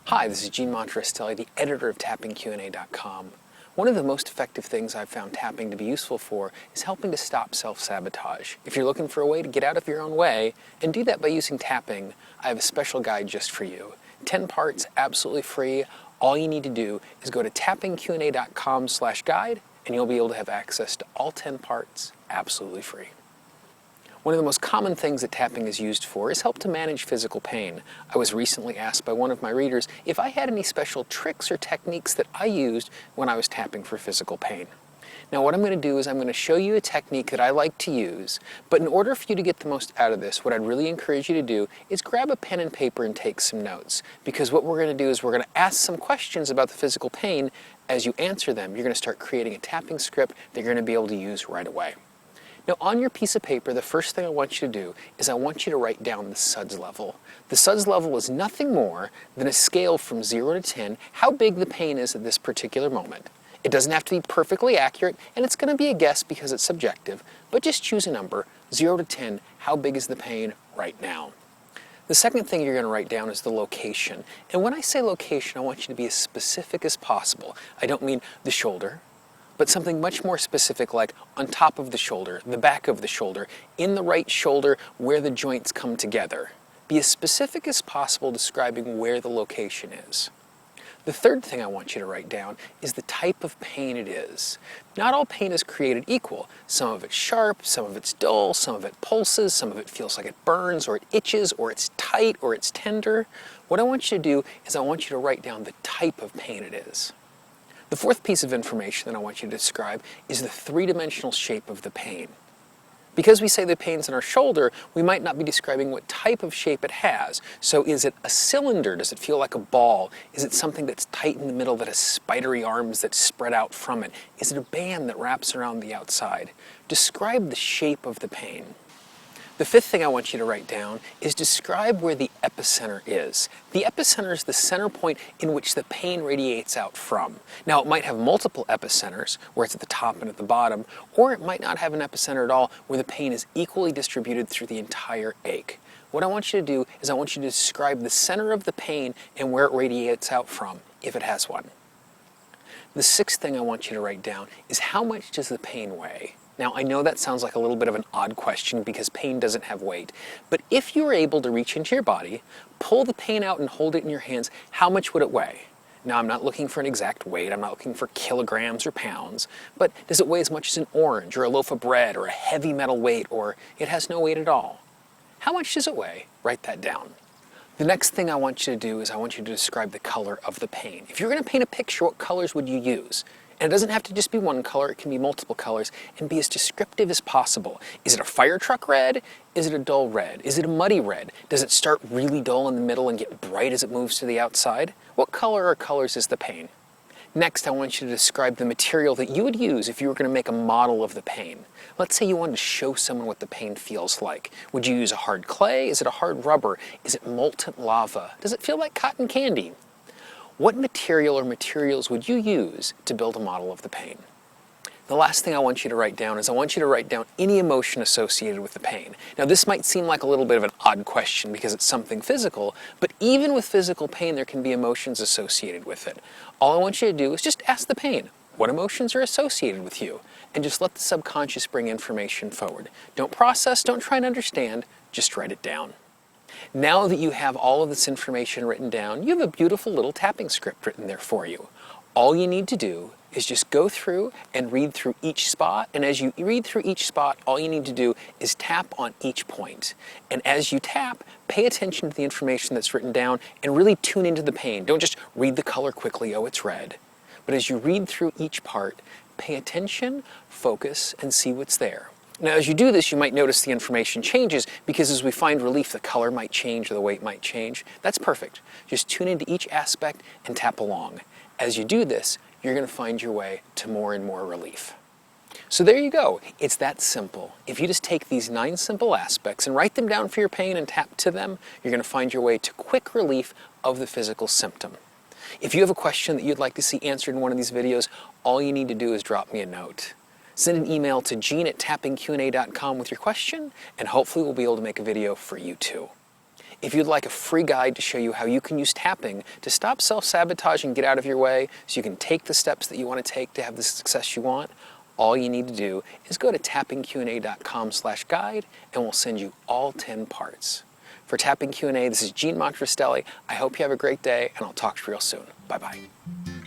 Hi, this is Gene Monterastelli, the editor of TappingQA.com. One of the most effective things I've found tapping to be useful for is helping to stop self-sabotage. If you're looking for a way to get out of your own way and do that by using tapping, I have a special guide just for you. 10 parts, absolutely free. All you need to do is go to tappingqa.com/guide and you'll be able to have access to all 10 parts absolutely free. One of the most common things that tapping is used for is help to manage physical pain. I was recently asked by one of my readers if I had any special tricks or techniques that I used when I was tapping for physical pain. Now what I'm going to do is I'm going to show you a technique that I like to use, but in order for you to get the most out of this, what I'd really encourage you to do is grab a pen and paper and take some notes, because what we're going to do is we're going to ask some questions about the physical pain. As you answer them, you're going to start creating a tapping script that you're going to be able to use right away. Now on your piece of paper, the first thing I want you to do is I want you to write down the SUDS level. The SUDS level is nothing more than a scale from 0 to 10, how big the pain is at this particular moment. It doesn't have to be perfectly accurate, and it's going to be a guess because it's subjective, but just choose a number, 0 to 10, how big is the pain right now. The second thing you're going to write down is the location. And when I say location, I want you to be as specific as possible. I don't mean the shoulder, but something much more specific like on top of the shoulder, the back of the shoulder, in the right shoulder where the joints come together. Be as specific as possible describing where the location is. The third thing I want you to write down is the type of pain it is. Not all pain is created equal. Some of it's sharp, some of it's dull, some of it pulses, some of it feels like it burns or it itches or it's tight or it's tender. What I want you to do is I want you to write down the type of pain it is. The fourth piece of information that I want you to describe is the three-dimensional shape of the pain. Because we say the pain's in our shoulder, we might not be describing what type of shape it has. So is it a cylinder? Does it feel like a ball? Is it something that's tight in the middle that has spidery arms that spread out from it? Is it a band that wraps around the outside? Describe the shape of the pain. The fifth thing I want you to write down is describe where the epicenter is. The epicenter is the center point in which the pain radiates out from. Now it might have multiple epicenters, where it's at the top and at the bottom, or it might not have an epicenter at all, where the pain is equally distributed through the entire ache. What I want you to do is I want you to describe the center of the pain and where it radiates out from, if it has one. The sixth thing I want you to write down is how much does the pain weigh? Now, I know that sounds like a little bit of an odd question because pain doesn't have weight, but if you were able to reach into your body, pull the pain out and hold it in your hands, how much would it weigh? Now, I'm not looking for an exact weight, I'm not looking for kilograms or pounds, but does it weigh as much as an orange or a loaf of bread or a heavy metal weight, or it has no weight at all? How much does it weigh? Write that down. The next thing I want you to do is I want you to describe the color of the pain. If you're going to paint a picture, what colors would you use? And it doesn't have to just be one color, it can be multiple colors, and be as descriptive as possible. Is it a fire truck red? Is it a dull red? Is it a muddy red? Does it start really dull in the middle and get bright as it moves to the outside? What color or colors is the pain? Next, I want you to describe the material that you would use if you were going to make a model of the pain. Let's say you wanted to show someone what the pain feels like. Would you use a hard clay? Is it a hard rubber? Is it molten lava? Does it feel like cotton candy? What material or materials would you use to build a model of the pain? The last thing I want you to write down is I want you to write down any emotion associated with the pain. Now this might seem like a little bit of an odd question because it's something physical, but even with physical pain there can be emotions associated with it. All I want you to do is just ask the pain, what emotions are associated with you? And just let the subconscious bring information forward. Don't process, don't try and understand, just write it down. Now that you have all of this information written down, you have a beautiful little tapping script written there for you. All you need to do is just go through and read through each spot, and as you read through each spot, all you need to do is tap on each point. And as you tap, pay attention to the information that's written down and really tune into the pain. Don't just read the color quickly, oh it's red. But as you read through each part, pay attention, focus, and see what's there. Now as you do this, you might notice the information changes because as we find relief, the color might change or the weight might change. That's perfect. Just tune into each aspect and tap along. As you do this, you're going to find your way to more and more relief. So there you go. It's that simple. If you just take these 9 simple aspects and write them down for your pain and tap to them, you're going to find your way to quick relief of the physical symptom. If you have a question that you'd like to see answered in one of these videos, all you need to do is drop me a note. Send an email to gene@tappingqa.com with your question, and hopefully we'll be able to make a video for you too. If you'd like a free guide to show you how you can use tapping to stop self-sabotage and get out of your way so you can take the steps that you want to take to have the success you want, all you need to do is go to tappingqna.com/guide and we'll send you all 10 parts. For Tapping Q&A, this is Gene Monterastelli. I hope you have a great day, and I'll talk to you real soon. Bye-bye.